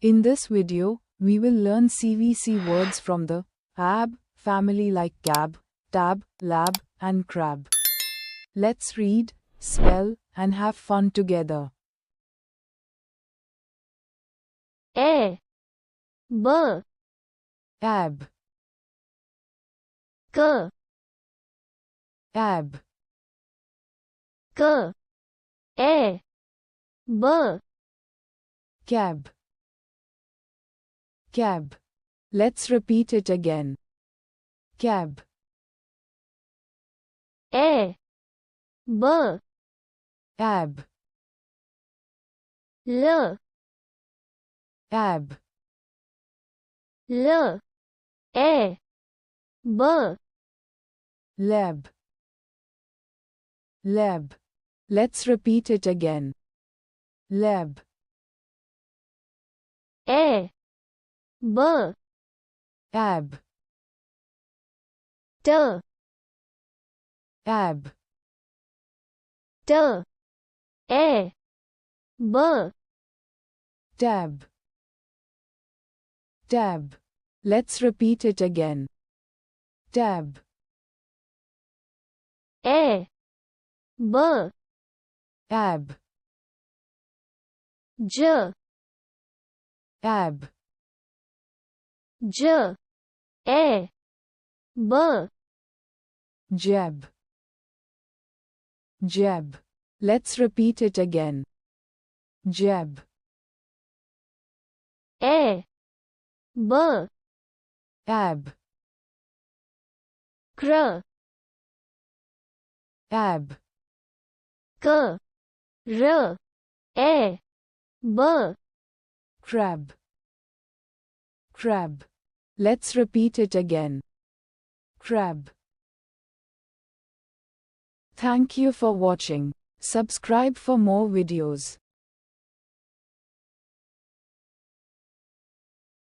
In this video, we will learn CVC words from the AB family like cab, tab, lab, and crab. Let's read, spell, and have fun together. A B AB, K AB, K A B cab, cab. Let's repeat it again. Cab, A B AB, L AB, L A B lab, lab. Let's repeat it again. Lab, A B AB, T AB, T A B tab, tab. Let's repeat it again. Tab, A B AB, J AB, J A B jab, jab. Let's repeat it again. Jab, A B AB, Kr AB, K R A B crab, crab. Let's repeat it again. Crab. Thank you for watching. Subscribe for more videos.